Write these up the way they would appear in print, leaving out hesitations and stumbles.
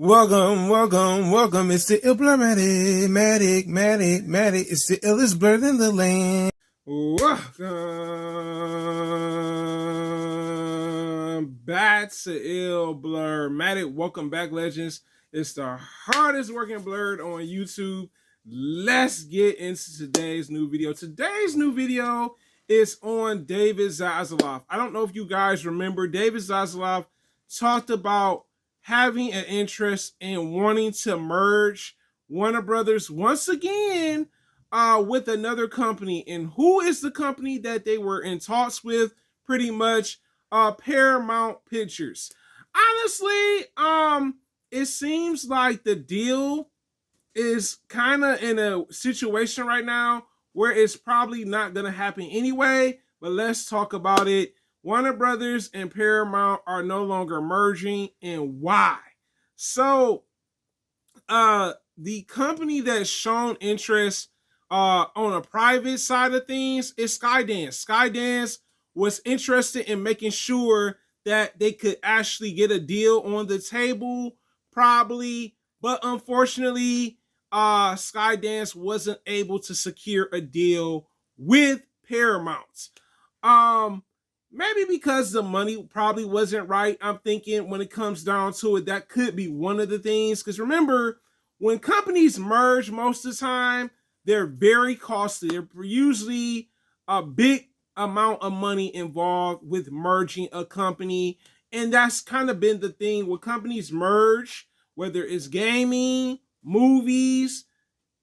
Welcome. It's the Matic. It's the illest blurred in the land. Welcome back to Ill Blur Matic. Welcome back, legends. It's the hardest working blurred on YouTube. Let's get into today's new video. Today's new video is on David Zaslav. I don't know if you guys remember, David Zaslav talked about having an interest in wanting to merge Warner Brothers once again with another company. And who is the company that they were in talks with? Pretty much Paramount Pictures. Honestly, it seems like the deal is kind of in a situation right now where it's probably not going to happen anyway, but let's talk about it. Warner Brothers and Paramount are no longer merging, and why? So, the company that's shown interest on a private side of things is Skydance. Skydance was interested in making sure that they could actually get a deal on the table, probably, but unfortunately, Skydance wasn't able to secure a deal with Paramount. Maybe because the money probably wasn't right. I'm thinking when it comes down to it, that could be one of the things. Because remember, when companies merge, most of the time, they're very costly. They're usually a big amount of money involved with merging a company. And that's kind of been the thing when companies merge, whether it's gaming, movies,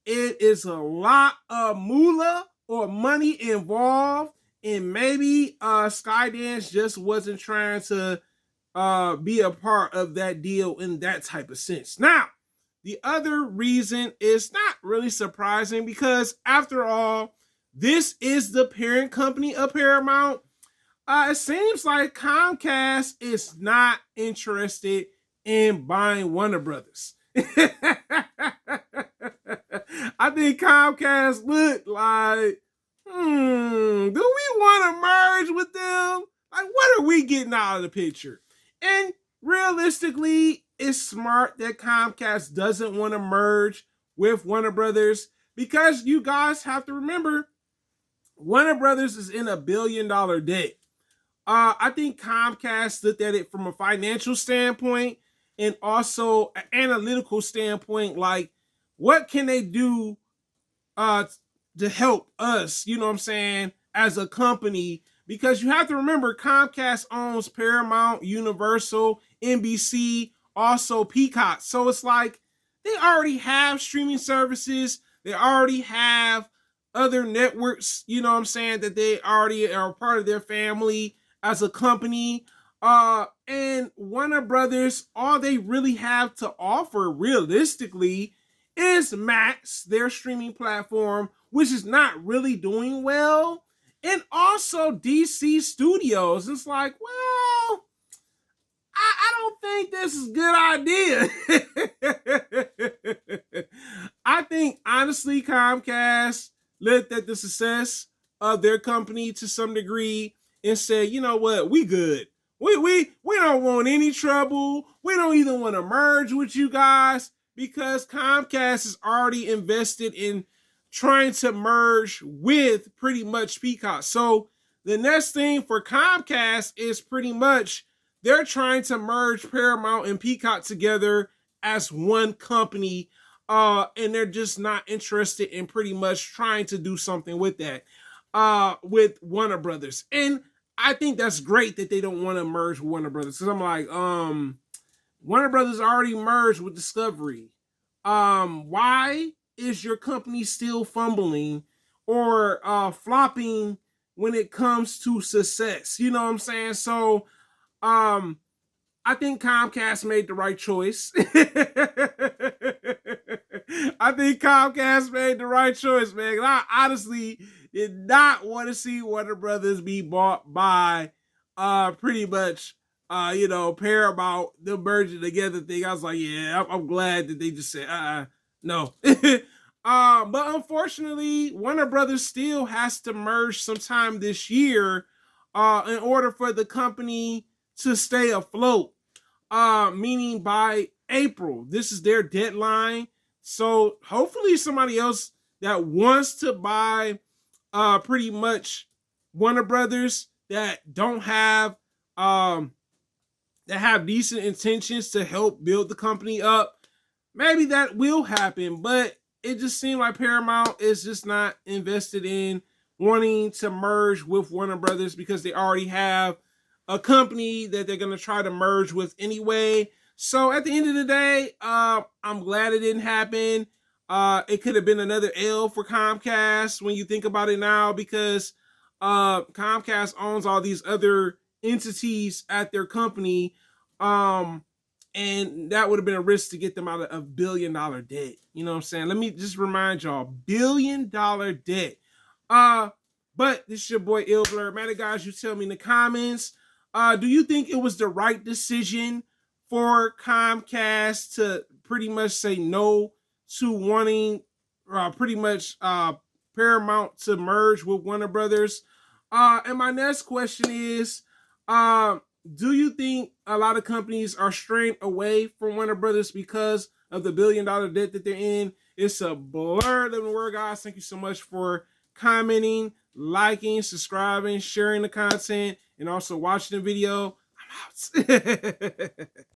it is a lot of moolah or money involved. And maybe Skydance just wasn't trying to be a part of that deal in that type of sense. Now, the other reason is not really surprising because, after all, this is the parent company of Paramount. It seems like Comcast is not interested in buying Warner Brothers. I think Comcast looked like, do we want to merge with them? Like, what are we getting out of the picture? And realistically, it's smart that Comcast doesn't want to merge with Warner Brothers because you guys have to remember, Warner Brothers is in $1 billion debt. I think Comcast looked at it from a financial standpoint and also an analytical standpoint, like, what can they do to help us, you know what I'm saying, as a company? Because you have to remember, Comcast owns Paramount, Universal, NBC, also Peacock. So it's like they already have streaming services. They already have other networks, you know what I'm saying, that they already are part of their family as a company. And Warner Brothers, all they really have to offer realistically is Max, their streaming platform, which is not really doing well. And also DC Studios. It's like, well, I don't think this is a good idea. I think, honestly, Comcast looked at the success of their company to some degree and said, you know what, we good. We don't want any trouble. We don't even want to merge with you guys because Comcast is already invested in trying to merge with pretty much Peacock. So the next thing for Comcast is pretty much they're trying to merge Paramount and Peacock together as one company. And they're just not interested in pretty much trying to do something with that, with Warner Brothers. And I think that's great that they don't want to merge with Warner Brothers. Because I'm like, Warner Brothers already merged with Discovery. Why is your company still fumbling or flopping when it comes to success? You know what I'm saying? So, I think Comcast made the right choice. I think Comcast made the right choice, man. I honestly did not want to see Warner Brothers be bought by pretty much Paramount, the merging together thing. I was like, yeah, I'm glad that they just said, no. But unfortunately, Warner Brothers still has to merge sometime this year in order for the company to stay afloat. Meaning by April. This is their deadline. So hopefully somebody else that wants to buy pretty much Warner Brothers that don't have that have decent intentions to help build the company up, maybe that will happen. But it just seemed like Paramount is just not invested in wanting to merge with Warner Brothers because they already have a company that they're going to try to merge with anyway. So at the end of the day, I'm glad it didn't happen. It could have been another L for Comcast when you think about it now, because Comcast owns all these other entities at their company. And that would have been a risk to get them out of a $1 billion debt. You know what I'm saying? Let me just remind y'all, $1 billion debt. But this is your boy Ill Blur. Matter guys, you tell me in the comments. Do you think it was the right decision for Comcast to pretty much say no to wanting pretty much Paramount to merge with Warner Brothers? And my next question is, do you think a lot of companies are straying away from Warner Brothers because of the $1 billion debt that they're in? It's a blur living word, guys. Thank you so much for commenting, liking, subscribing, sharing the content, and also watching the video. I'm out.